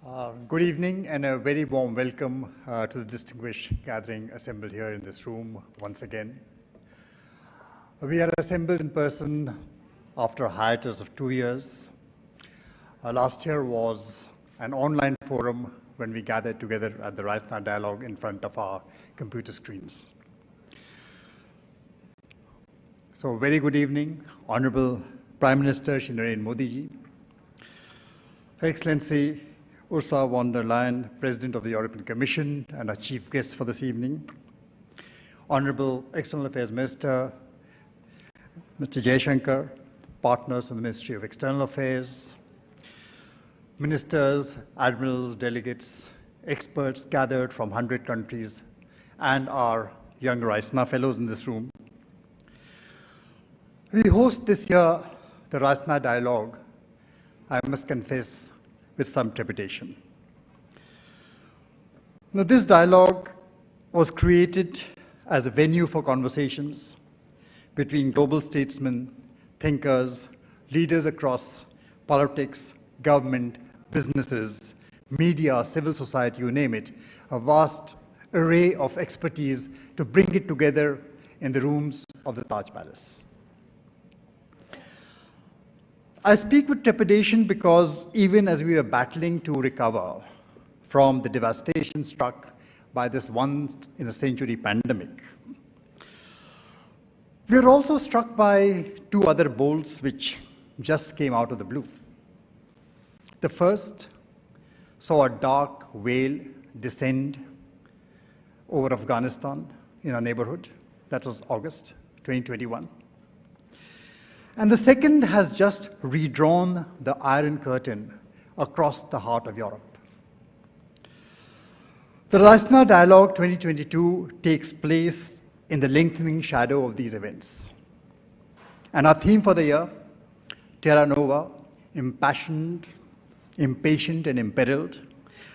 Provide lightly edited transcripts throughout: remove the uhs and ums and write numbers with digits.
Good evening and a very warm welcome to the distinguished gathering assembled here in this room once again. We are assembled in person after a hiatus of 2 years. Last year was an online forum when we gathered together at the Raisina dialogue in front of our computer screens. So very good evening, Honorable Prime Minister Shri Narendra Modi ji, Her Excellency Ursula von der Leyen, President of the European Commission and our chief guest for this evening, Honorable External Affairs Minister Mr. Jaishankar, partners from the Ministry of External Affairs, ministers, admirals, delegates, experts gathered from 100 countries, and our young Raisina fellows in this room. We host this year the Raisina dialogue, I must confess, with some trepidation. Now, this dialogue was created as a venue for conversations between global statesmen, thinkers, leaders across politics, government, businesses, media, civil society, you name it, a vast array of expertise to bring it together in the rooms of the Taj Palace. I speak with trepidation because even as we were battling to recover from the devastation struck by this once-in-a-century pandemic, we are also struck by two other bolts which just came out of the blue. The first saw a dark veil descend over Afghanistan in our neighborhood. That was August 2021. And the second has just redrawn the Iron Curtain across the heart of Europe. The Raisina Dialogue 2022 takes place in the lengthening shadow of these events. And our theme for the year, Terra Nova, impassioned, impatient, and imperiled,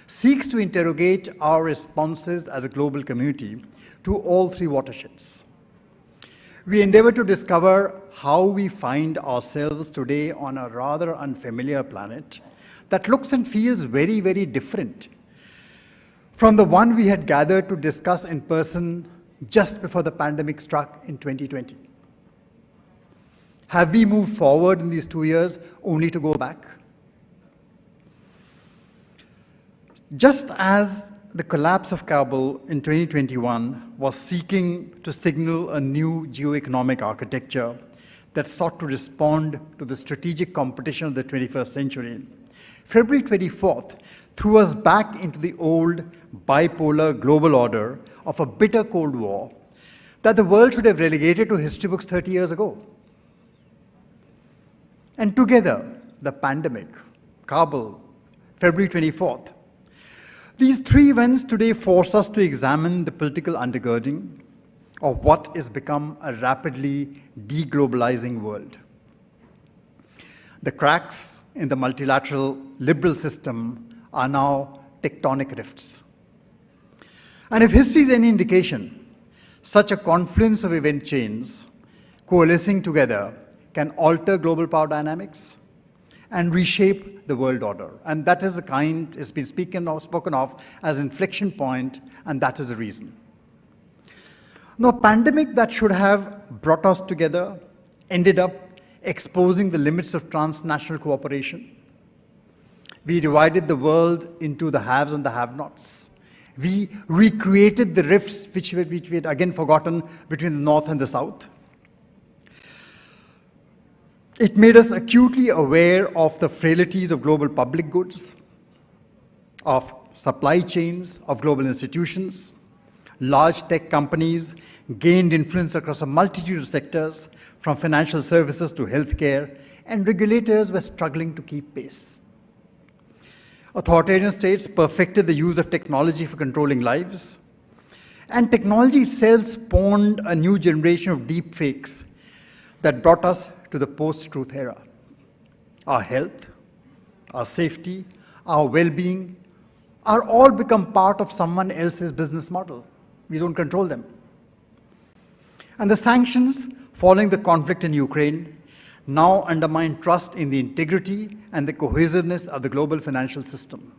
seeks to interrogate our responses as a global community to all three watersheds. We endeavor to discover how we find ourselves today on a rather unfamiliar planet that looks and feels very, very different from the one we had gathered to discuss in person just before the pandemic struck in 2020. Have we moved forward in these 2 years only to go back? Just as the collapse of Kabul in 2021 was seeking to signal a new geoeconomic architecture that sought to respond to the strategic competition of the 21st century, February 24th threw us back into the old bipolar global order of a bitter Cold War that the world should have relegated to history books 30 years ago. And together, the pandemic, Kabul, February 24th, these three events today force us to examine the political undergirding of what has become a rapidly deglobalizing world. The cracks in the multilateral liberal system are now tectonic rifts. And if history is any indication, such a confluence of event chains coalescing together can alter global power dynamics and reshape the world order. And that is the kind it's been spoken of as inflection point, and that is the reason. Now, a pandemic that should have brought us together ended up exposing the limits of transnational cooperation. We divided the world into the haves and the have-nots. We recreated the rifts which we had again forgotten between the North and the South. It made us acutely aware of the frailties of global public goods, of supply chains, of global institutions. Large tech companies gained influence across a multitude of sectors, from financial services to healthcare, and regulators were struggling to keep pace. Authoritarian states perfected the use of technology for controlling lives, and technology itself spawned a new generation of deep fakes that brought us to the post-truth era. Our health, our safety, our well-being are all become part of someone else's business model. We don't control them. And the sanctions following the conflict in Ukraine now undermine trust in the integrity and the cohesiveness of the global financial system.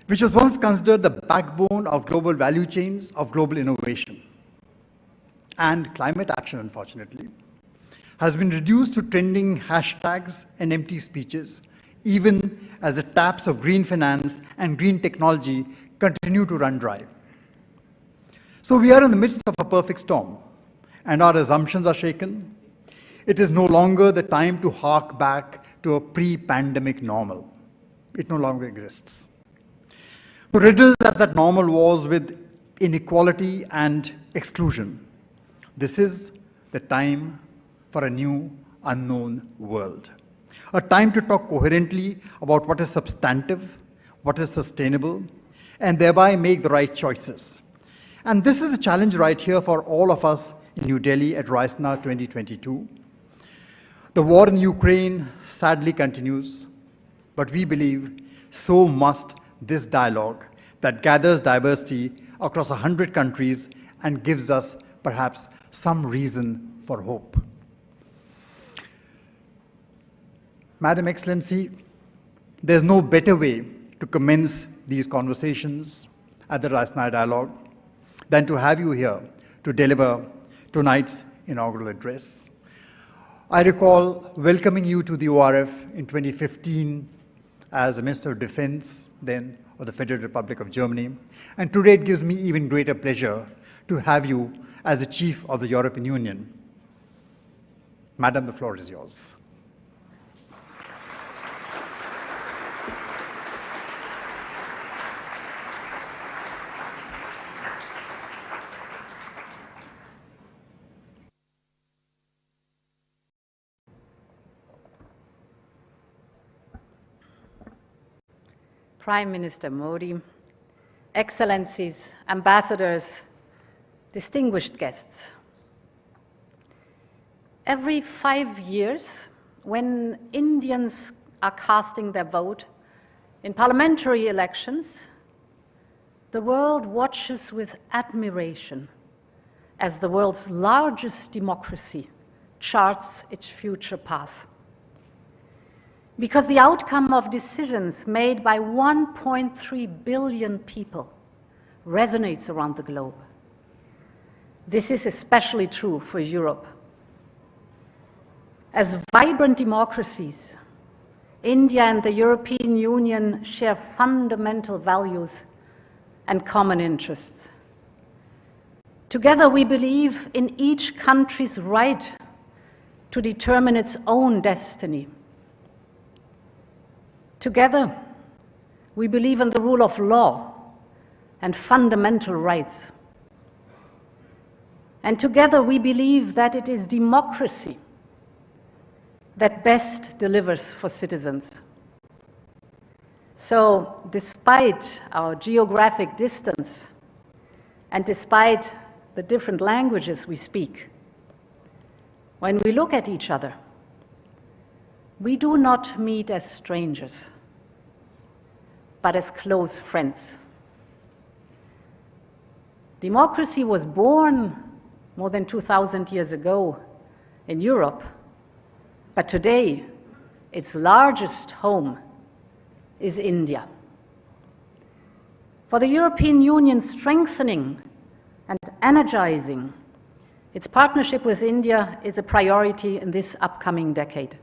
which was once considered the backbone of global value chains, of global innovation. And climate action, unfortunately, has been reduced to trending hashtags and empty speeches, even as the taps of green finance and green technology continue to run dry. So we are in the midst of a perfect storm, and our assumptions are shaken. It is no longer the time to hark back to a pre-pandemic normal. It no longer exists. Riddled as that normal was with inequality and exclusion, this is the time for a new, unknown world. A time to talk coherently about what is substantive, what is sustainable, and thereby make the right choices. And this is the challenge right here for all of us in New Delhi at Raisina 2022. The war in Ukraine sadly continues, but we believe so must this dialogue that gathers diversity across 100 countries and gives us perhaps some reason for hope. Madam Excellency, there's no better way to commence these conversations at the Raisina Dialogue than to have you here to deliver tonight's inaugural address. I recall welcoming you to the ORF in 2015 as a Minister of Defense, then of the Federal Republic of Germany, and today it gives me even greater pleasure to have you as the Chief of the European Union. Madam, the floor is yours. Prime Minister Modi, Excellencies, Ambassadors, distinguished guests. Every 5 years, when Indians are casting their vote in parliamentary elections, the world watches with admiration as the world's largest democracy charts its future path. Because the outcome of decisions made by 1.3 billion people resonates around the globe. This is especially true for Europe. As vibrant democracies, India and the European Union share fundamental values and common interests. Together, we believe in each country's right to determine its own destiny. Together, we believe in the rule of law and fundamental rights. And together, we believe that it is democracy that best delivers for citizens. So, despite our geographic distance and despite the different languages we speak, when we look at each other, we do not meet as strangers, but as close friends. Democracy was born more than 2,000 years ago in Europe, but today its largest home is India. For the European Union, strengthening and energizing its partnership with India is a priority in this upcoming decade.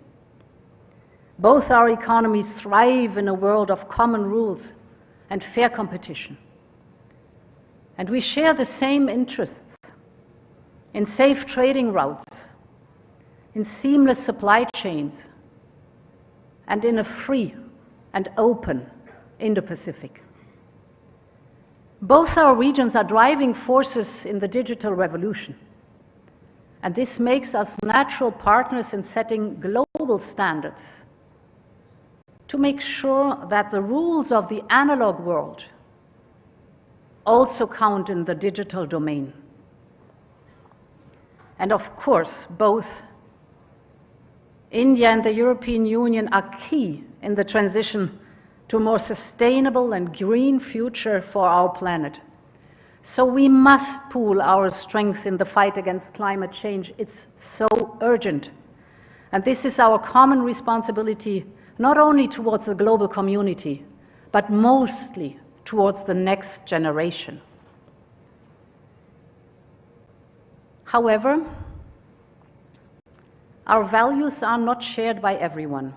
Both our economies thrive in a world of common rules and fair competition. And we share the same interests in safe trading routes, in seamless supply chains, and in a free and open Indo-Pacific. Both our regions are driving forces in the digital revolution, and this makes us natural partners in setting global standards to make sure that the rules of the analog world also count in the digital domain. And of course, both India and the European Union are key in the transition to a more sustainable and green future for our planet. So we must pool our strength in the fight against climate change. It's so urgent. And this is our common responsibility, not only towards the global community, but mostly towards the next generation. However, our values are not shared by everyone.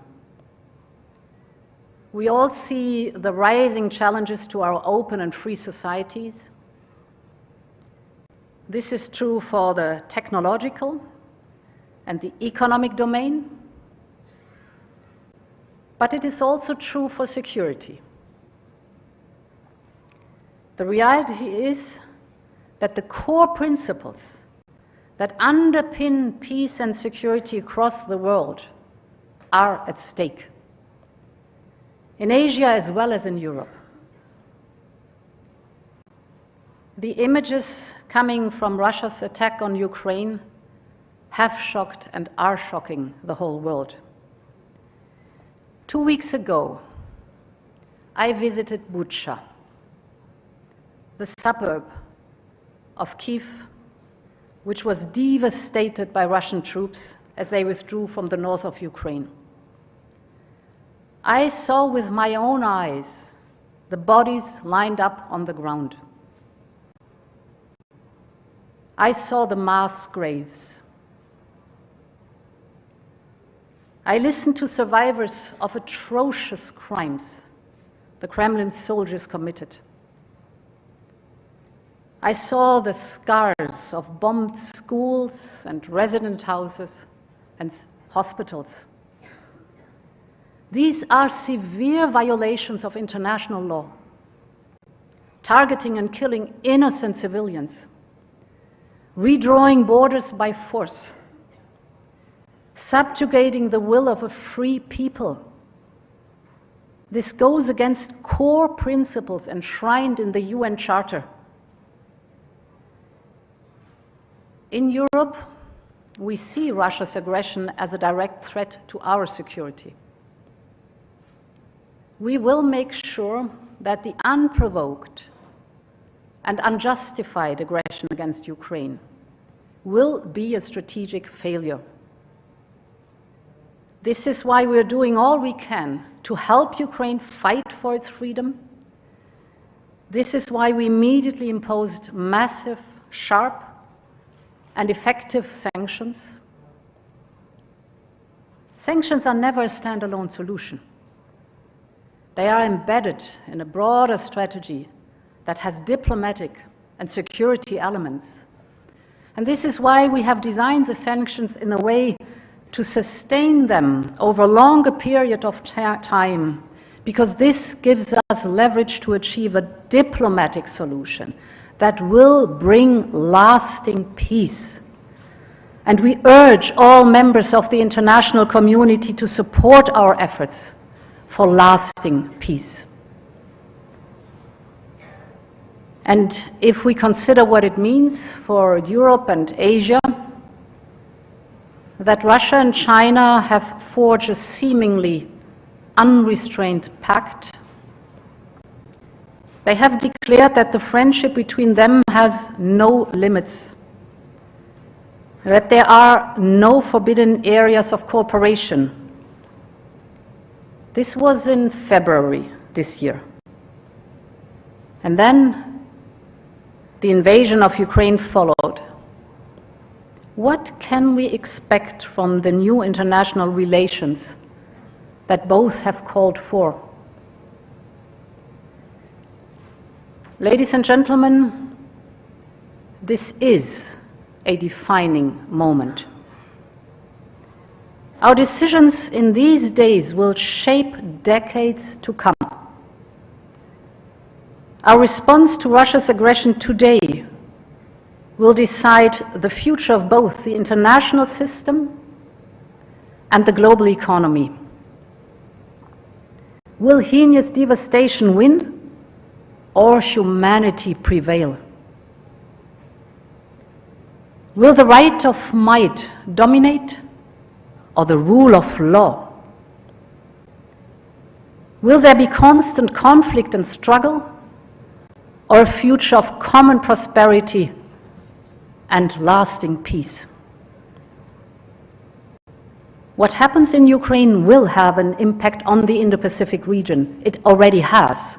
We all see the rising challenges to our open and free societies. This is true for the technological and the economic domain, but it is also true for security. The reality is that the core principles that underpin peace and security across the world are at stake, in Asia as well as in Europe. The images coming from Russia's attack on Ukraine have shocked and are shocking the whole world. 2 weeks ago, I visited Bucha, the suburb of Kyiv, which was devastated by Russian troops as they withdrew from the north of Ukraine. I saw with my own eyes the bodies lined up on the ground. I saw the mass graves. I listened to survivors of atrocious crimes the Kremlin soldiers committed. I saw the scars of bombed schools and resident houses and hospitals. These are severe violations of international law, targeting and killing innocent civilians, redrawing borders by force, subjugating the will of a free people. This goes against core principles enshrined in the UN Charter. In Europe, we see Russia's aggression as a direct threat to our security. We will make sure that the unprovoked and unjustified aggression against Ukraine will be a strategic failure. This is why we're doing all we can to help Ukraine fight for its freedom. This is why we immediately imposed massive, sharp, and effective sanctions. Sanctions are never a standalone solution. They are embedded in a broader strategy that has diplomatic and security elements. And this is why we have designed the sanctions in a way to sustain them over a longer period of time, because this gives us leverage to achieve a diplomatic solution that will bring lasting peace. And we urge all members of the international community to support our efforts for lasting peace. And if we consider what it means for Europe and Asia, that Russia and China have forged a seemingly unrestrained pact, they have declared that the friendship between them has no limits, that there are no forbidden areas of cooperation. This was in February this year. And then the invasion of Ukraine followed. What can we expect from the new international relations that both have called for? Ladies and gentlemen, this is a defining moment. Our decisions in these days will shape decades to come. Our response to Russia's aggression today will decide the future of both the international system and the global economy. Will heinous devastation win, or humanity prevail? Will the right of might dominate, or the rule of law? Will there be constant conflict and struggle, or a future of common prosperity and lasting peace? What happens in Ukraine will have an impact on the Indo-Pacific region. It already has.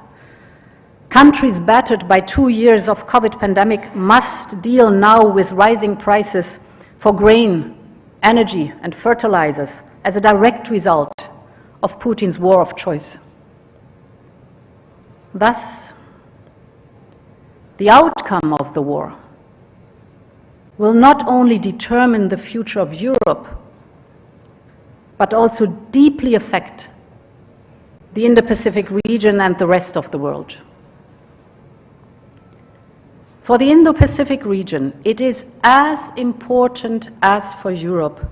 Countries battered by 2 years of COVID pandemic must deal now with rising prices for grain, energy, and fertilizers as a direct result of Putin's war of choice. Thus, the outcome of the war will not only determine the future of Europe, but also deeply affect the Indo-Pacific region and the rest of the world. For the Indo-Pacific region, it is as important as for Europe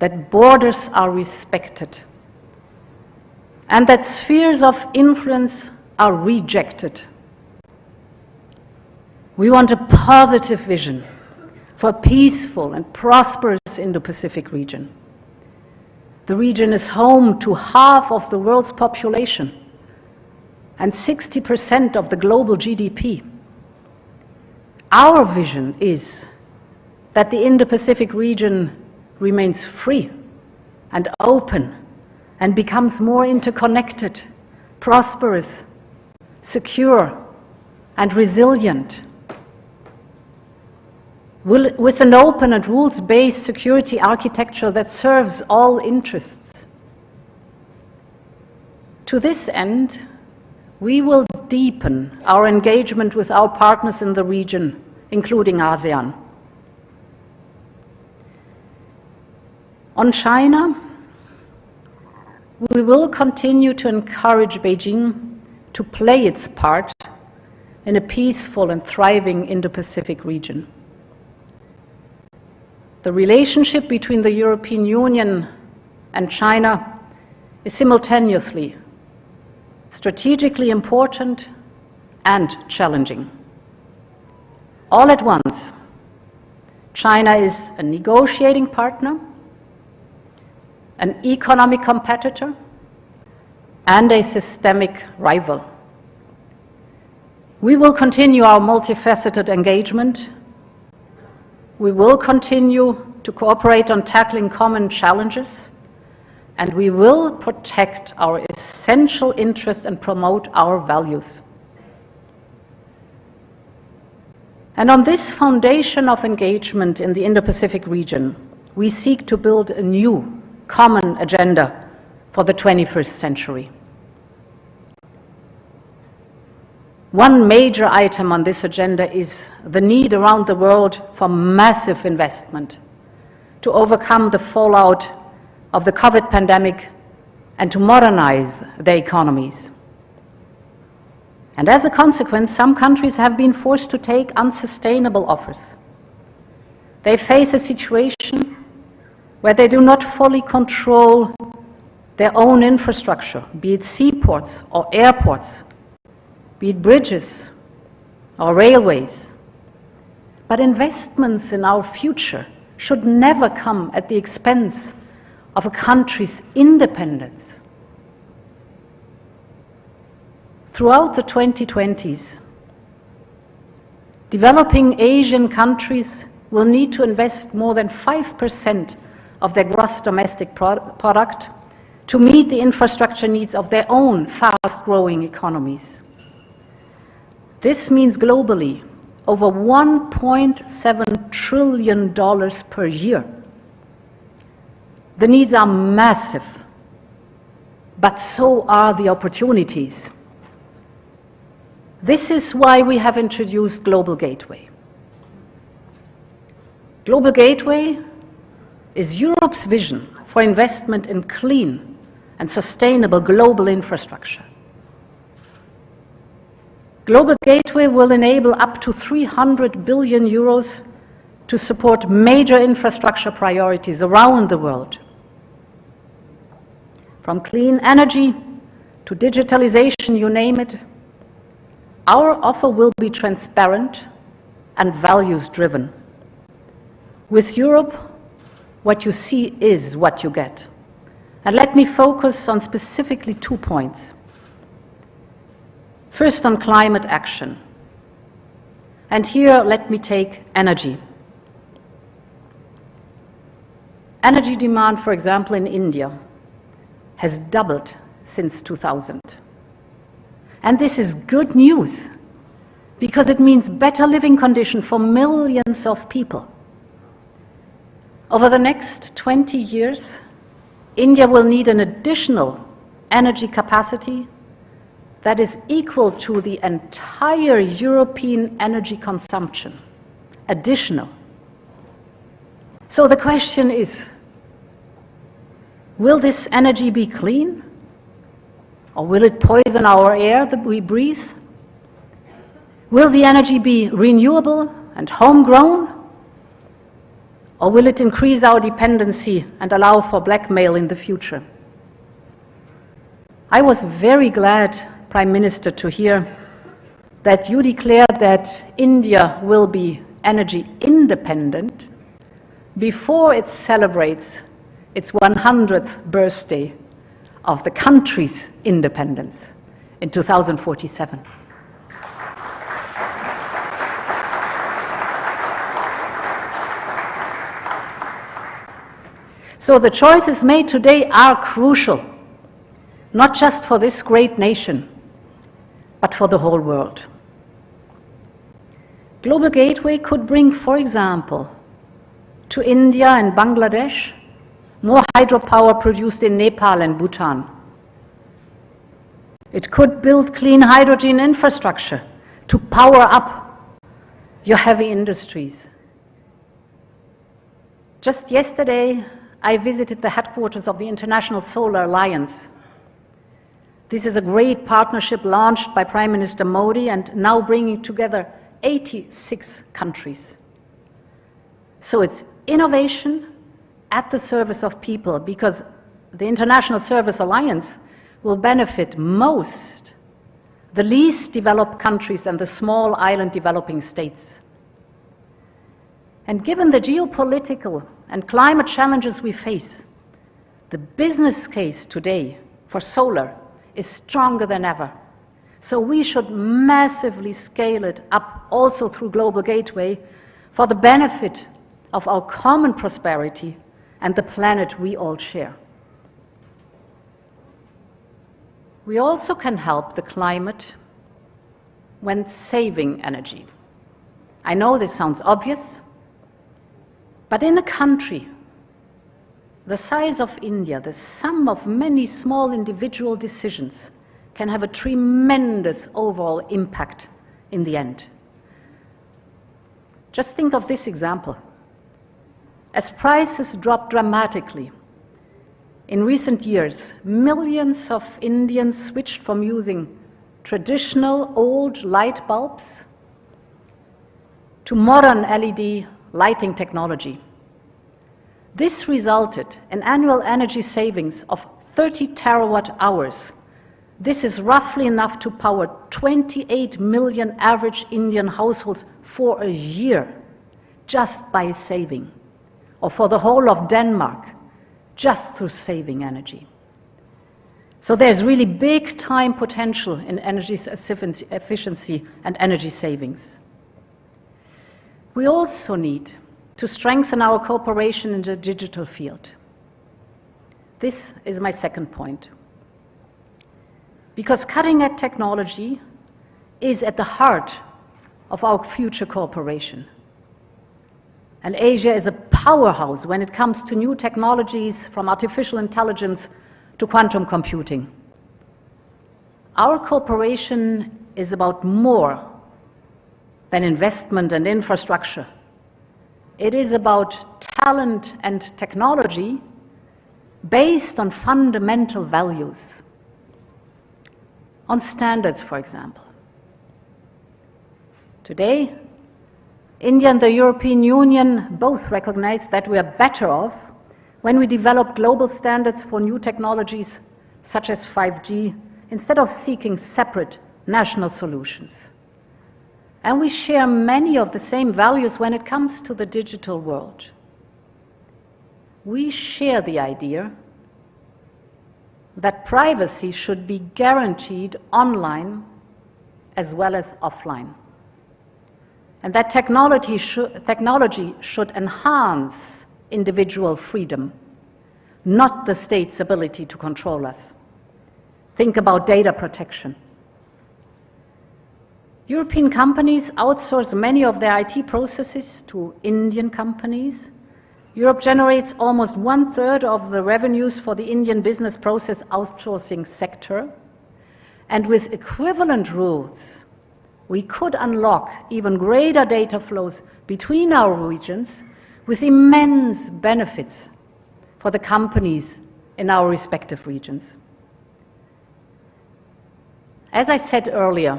that borders are respected and that spheres of influence are rejected. We want a positive vision for a peaceful and prosperous Indo-Pacific region. The region is home to half of the world's population and 60% of the global GDP. Our vision is that the Indo-Pacific region remains free and open and becomes more interconnected, prosperous, secure, and resilient, with an open and rules-based security architecture that serves all interests. To this end, we will deepen our engagement with our partners in the region, including ASEAN. On China, we will continue to encourage Beijing to play its part in a peaceful and thriving Indo-Pacific region. The relationship between the European Union and China is simultaneously strategically important and challenging. All at once, China is a negotiating partner, an economic competitor, and a systemic rival. We will continue our multifaceted engagement. We will continue to cooperate on tackling common challenges, and we will protect our essential interests and promote our values. And on this foundation of engagement in the Indo-Pacific region, we seek to build a new common agenda for the 21st century. One major item on this agenda is the need around the world for massive investment to overcome the fallout of the COVID pandemic and to modernize their economies. And as a consequence, some countries have been forced to take unsustainable offers. They face a situation where they do not fully control their own infrastructure, be it seaports or airports, be it bridges or railways. But investments in our future should never come at the expense of a country's independence. Throughout the 2020s, developing Asian countries will need to invest more than 5% of their gross domestic product to meet the infrastructure needs of their own fast-growing economies. This means globally over $1.7 trillion per year. The needs are massive, but so are the opportunities. This is why we have introduced Global Gateway. Global Gateway is Europe's vision for investment in clean and sustainable global infrastructure. Global Gateway will enable up to 300 billion euros to support major infrastructure priorities around the world. From clean energy to digitalization, you name it, our offer will be transparent and values-driven. With Europe, what you see is what you get. And let me focus on specifically 2 points. First, on climate action. And here, let me take energy. Energy demand, for example, in India, has doubled since 2000. And this is good news, because it means better living conditions for millions of people. Over the next 20 years, India will need an additional energy capacity that is equal to the entire European energy consumption, additional. So the question is, will this energy be clean? Or will it poison our air that we breathe? Will the energy be renewable and homegrown? Or will it increase our dependency and allow for blackmail in the future? I was very glad, Prime Minister, to hear that you declared that India will be energy independent before it celebrates its 100th birthday of the country's independence in 2047. So the choices made today are crucial, not just for this great nation, but for the whole world. Global Gateway could bring, for example, to India and Bangladesh more hydropower produced in Nepal and Bhutan. It could build clean hydrogen infrastructure to power up your heavy industries. Just yesterday, I visited the headquarters of the International Solar Alliance. This is a great partnership launched by Prime Minister Modi and now bringing together 86 countries. So it's innovation at the service of people, because the International Service Alliance will benefit most the least developed countries and the small island developing states. And given the geopolitical and climate challenges we face, the business case today for solar is stronger than ever. So we should massively scale it up also through Global Gateway for the benefit of our common prosperity and the planet we all share. We also can help the climate when saving energy. I know this sounds obvious, but in a country the size of India, the sum of many small individual decisions can have a tremendous overall impact in the end. Just think of this example. As prices drop dramatically, in recent years, millions of Indians switched from using traditional old light bulbs to modern LED lighting technology. This resulted in annual energy savings of 30 terawatt hours. This is roughly enough to power 28 million average Indian households for a year, just by saving, or for the whole of Denmark, just through saving energy. So there's really big time potential in energy efficiency and energy savings. We also need to strengthen our cooperation in the digital field. This is my second point. Because cutting-edge technology is at the heart of our future cooperation. And Asia is a powerhouse when it comes to new technologies, from artificial intelligence to quantum computing. Our cooperation is about more than investment and infrastructure. It is about talent and technology based on fundamental values, on standards, for example. Today, India and the European Union both recognize that we are better off when we develop global standards for new technologies such as 5G, instead of seeking separate national solutions. And we share many of the same values when it comes to the digital world. We share the idea that privacy should be guaranteed online as well as offline, and that technology should enhance individual freedom, not the state's ability to control us. Think about data protection. European companies outsource many of their IT processes to Indian companies. Europe generates almost 1/3 of the revenues for the Indian business process outsourcing sector. And with equivalent rules, we could unlock even greater data flows between our regions with immense benefits for the companies in our respective regions. As I said earlier,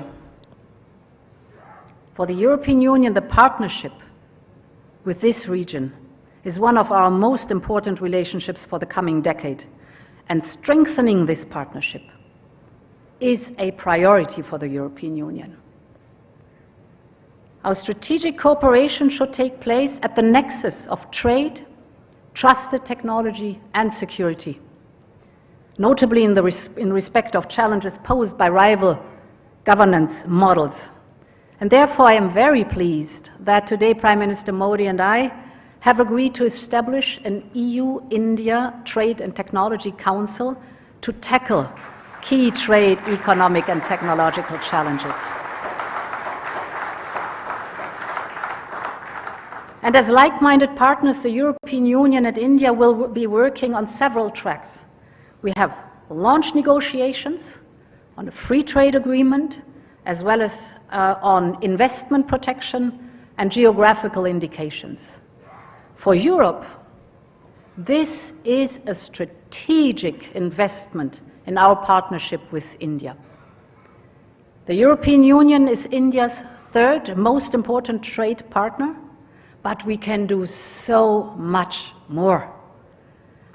for the European Union, the partnership with this region is one of our most important relationships for the coming decade, and strengthening this partnership is a priority for the European Union. Our strategic cooperation should take place at the nexus of trade, trusted technology, and security, notably in respect of challenges posed by rival governance models. And therefore, I am very pleased that today Prime Minister Modi and I have agreed to establish an EU-India Trade and Technology Council to tackle key trade, economic, and technological challenges. And as like-minded partners, the European Union and India will be working on several tracks. We have launched negotiations on a free trade agreement, as well as on investment protection and geographical indications. For Europe, this is a strategic investment in our partnership with India. The European Union is India's third most important trade partner, but we can do so much more.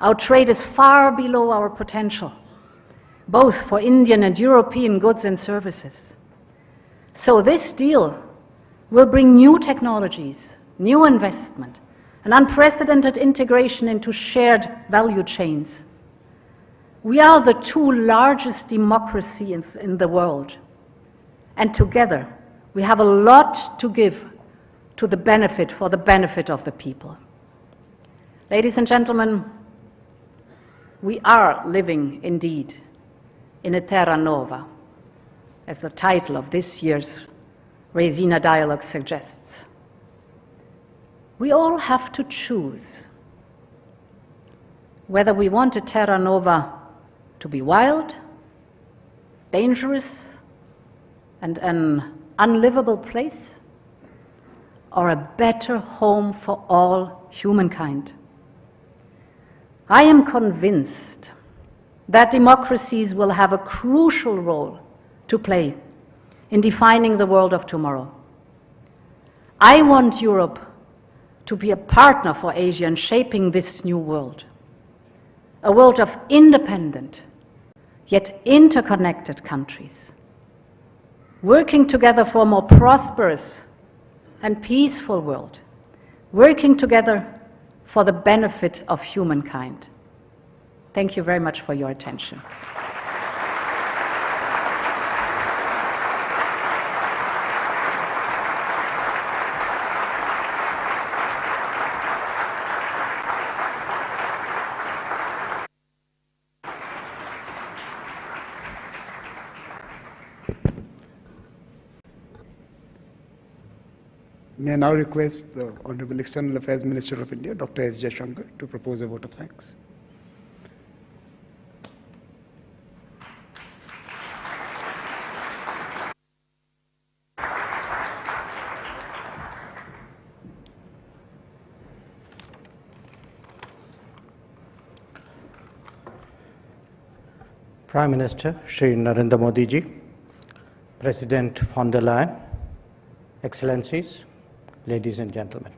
Our trade is far below our potential, both for Indian and European goods and services. So this deal will bring new technologies, new investment, an unprecedented integration into shared value chains. We are the two largest democracies in the world, and together we have a lot to give for the benefit of the people. Ladies and gentlemen, we are living indeed in a terra nova, as the title of this year's Raisina dialogue suggests. We all have to choose whether we want a terra nova to be wild, dangerous, and an unlivable place, or a better home for all humankind. I am convinced that democracies will have a crucial role to play in defining the world of tomorrow. I want Europe to be a partner for Asia in shaping this new world, a world of independent yet interconnected countries, working together for a more prosperous and peaceful world, working together for the benefit of humankind. Thank you very much for your attention. May I now request the Honorable External Affairs Minister of India, Dr. S. Jaishankar, to propose a vote of thanks. Prime Minister Shri Narendra Modi ji, President von der Leyen, Excellencies, ladies and gentlemen.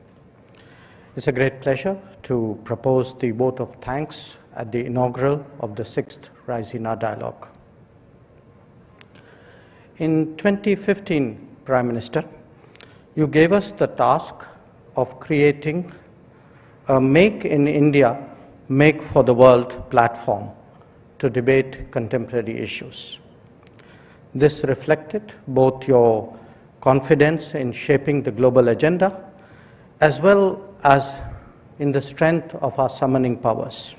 It's a great pleasure to propose the vote of thanks at the inaugural of the 6th Raisina Dialogue. In 2015, Prime Minister, you gave us the task of creating a Make in India, Make for the World platform to debate contemporary issues. This reflected both your confidence in shaping the global agenda, as well as in the strength of our summoning powers.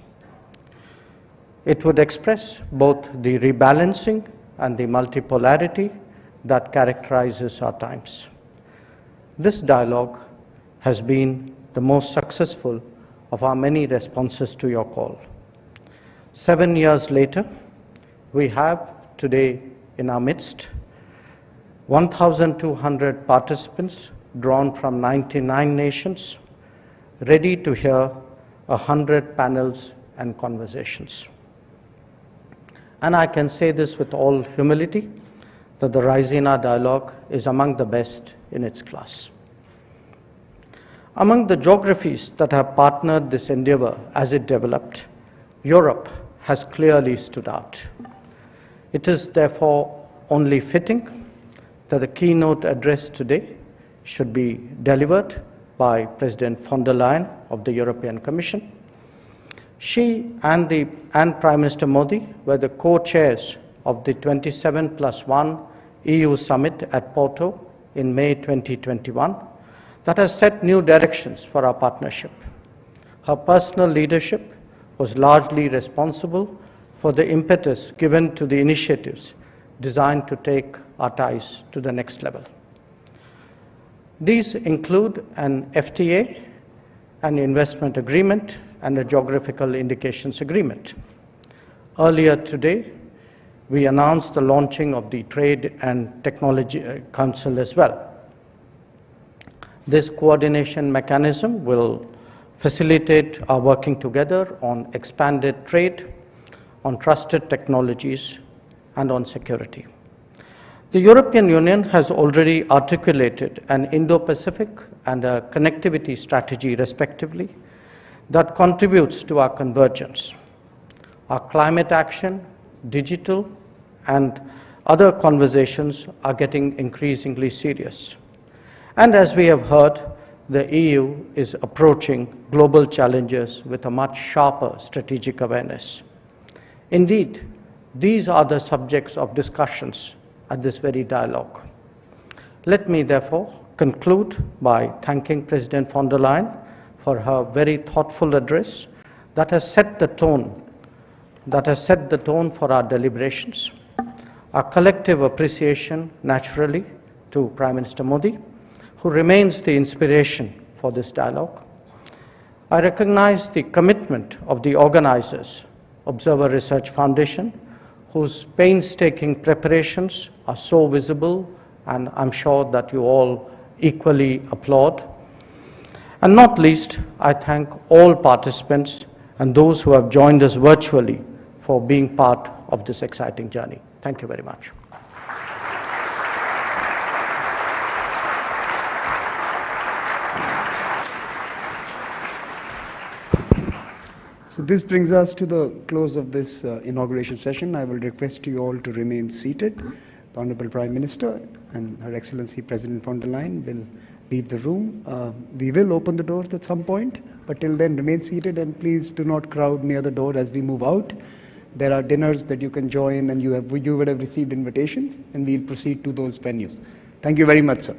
It would express both the rebalancing and the multipolarity that characterizes our times. This dialogue has been the most successful of our many responses to your call. 7 years later, we have today in our midst 1,200 participants drawn from 99 nations, ready to hear 100 panels and conversations. And I can say this with all humility, that the Raisina dialogue is among the best in its class. Among the geographies that have partnered this endeavor as it developed, Europe has clearly stood out. It is therefore only fitting that the keynote address today should be delivered by President von der Leyen of the European Commission. She and Prime Minister Modi were the co-chairs of the 27+1 EU summit at Porto in May 2021 that has set new directions for our partnership. Her personal leadership was largely responsible for the impetus given to the initiatives designed to take our ties to the next level. These include an FTA, an investment agreement, and a geographical indications agreement. Earlier today, we announced the launching of the Trade and Technology Council as well. This coordination mechanism will facilitate our working together on expanded trade, on trusted technologies, and on security. The European Union has already articulated an Indo-Pacific and a connectivity strategy, respectively, that contributes to our convergence. Our climate action, digital, and other conversations are getting increasingly serious. And as we have heard, the EU is approaching global challenges with a much sharper strategic awareness. Indeed, these are the subjects of discussions at this very dialogue. Let me therefore conclude by thanking President von der Leyen for her very thoughtful address that has set the tone for our deliberations. Our collective appreciation, naturally, to Prime Minister Modi, who remains the inspiration for this dialogue. I recognize the commitment of the organizers, Observer Research Foundation, whose painstaking preparations are so visible, and I'm sure that you all equally applaud. And not least, I thank all participants and those who have joined us virtually for being part of this exciting journey. Thank you very much. So this brings us to the close of this inauguration session. I will request you all to remain seated. The Honorable Prime Minister and Her Excellency President von der Leyen will leave the room. We will open the doors at some point, but till then remain seated and please do not crowd near the door as we move out. There are dinners that you can join and you would have received invitations, and we'll proceed to those venues. Thank you very much, sir.